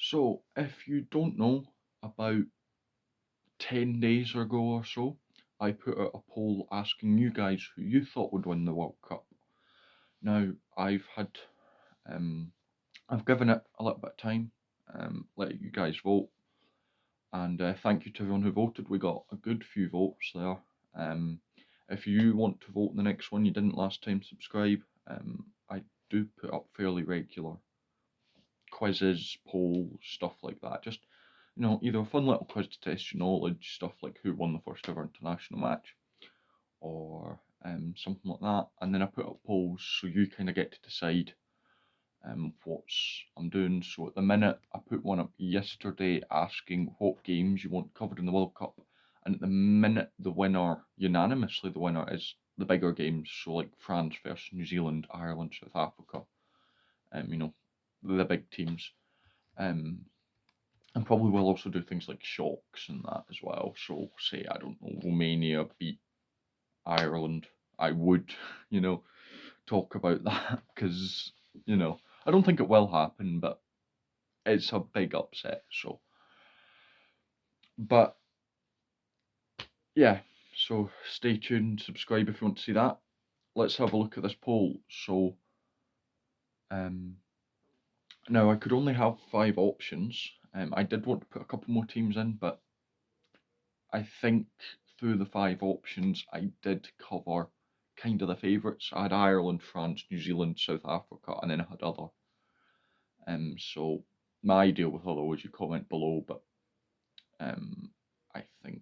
So, if you don't know, about 10 days ago or so, I put out a poll asking you guys who you thought would win the World Cup. Now, um, I've given it a little bit of time, let you guys vote, and thank you to everyone who voted. We got a good few votes there. If you want to vote in the next one, you didn't last time, subscribe. I do put up fairly regular quizzes, polls, stuff like that. Just, either a fun little quiz to test your knowledge, stuff like who won the first ever international match, or something like that. And then I put up polls so you kind of get to decide what I'm doing. So at the minute, I put one up yesterday asking what games you want covered in the World Cup. And at the minute, unanimously the winner is the bigger games. So like France versus New Zealand, Ireland, South Africa, the big teams. And probably we'll also do things like shocks and that as well. So say, I don't know, Romania beat Ireland. I would, talk about that because, I don't think it will happen, but it's a big upset. So, but yeah, so stay tuned, subscribe if you want to see that. Let's have a look at this poll. So, now I could only have 5 options. I did want to put a couple more teams in, but I think through the 5 options, I did cover kind of the favourites. I had Ireland, France, New Zealand, South Africa, and then I had other. So my idea with other was you comment below, but I think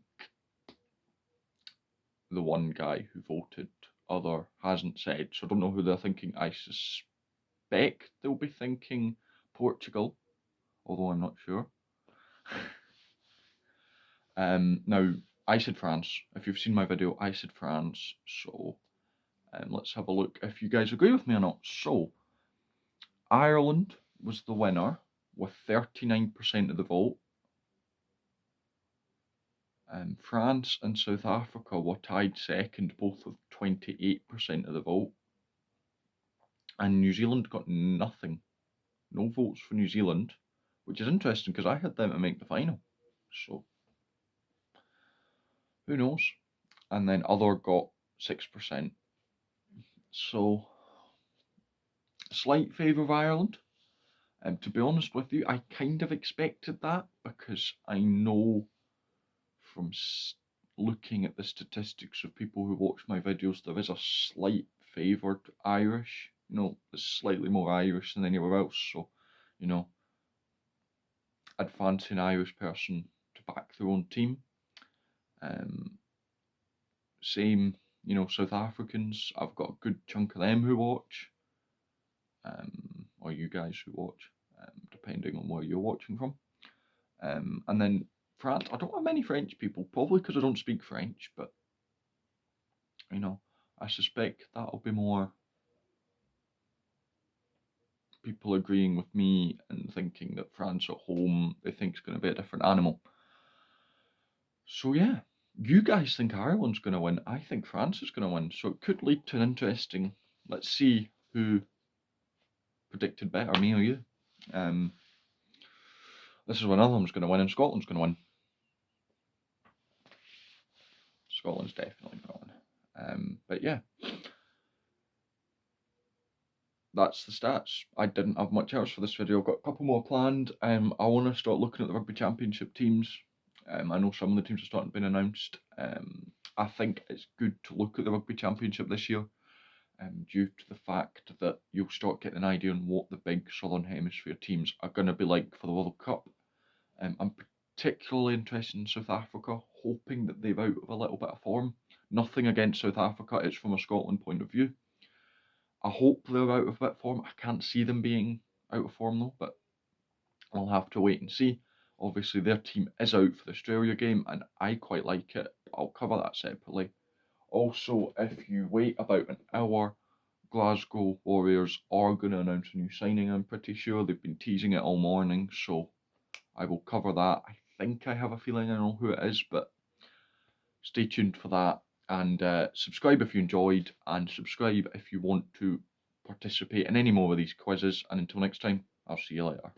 the one guy who voted other hasn't said, so I don't know who they're thinking. I suspect they'll be thinking Portugal, although I'm not sure. Now, I said France. If you've seen my video, I said France, so let's have a look if you guys agree with me or not. So, Ireland was the winner with 39% of the vote. France and South Africa were tied second, both with 28% of the vote. And New Zealand got nothing. No votes for New Zealand, which is interesting because I had them to make the final. So, who knows? And then other got 6%. So, slight favour of Ireland. To be honest with you, I kind of expected that because I know from looking at the statistics of people who watch my videos, there is a slight favoured Irish. It's slightly more Irish than anywhere else. So, I'd fancy an Irish person to back their own team. Same, South Africans. I've got a good chunk of them who watch. Or you guys who watch, depending on where you're watching from. And then France, I don't have many French people, probably because I don't speak French, but, I suspect that'll be more people agreeing with me and thinking that France at home, they think is going to be a different animal. So yeah, you guys think Ireland's going to win. I think France is going to win. So it could lead to an interesting, let's see who predicted better, me or you. This is when Ireland's going to win and Scotland's going to win. Scotland's definitely going to win. But yeah, that's the stats. I didn't have much else for this video. I've got a couple more planned. I want to start looking at the Rugby Championship teams. I know some of the teams are starting to be announced. I think it's good to look at the Rugby Championship this year, due to the fact that you'll start getting an idea on what the big Southern Hemisphere teams are going to be like for the World Cup. I'm particularly interested in South Africa, hoping that they're out of a little bit of form. Nothing against South Africa, it's from a Scotland point of view. I hope they're out of a bit of form. I can't see them being out of form though, but I'll have to wait and see. Obviously, their team is out for the Australia game, and I quite like it. I'll cover that separately. Also, if you wait about an hour, Glasgow Warriors are going to announce a new signing, I'm pretty sure. They've been teasing it all morning, so I will cover that. I think I have a feeling I know who it is, but stay tuned for that. And subscribe if you enjoyed, and subscribe if you want to participate in any more of these quizzes. And until next time, I'll see you later.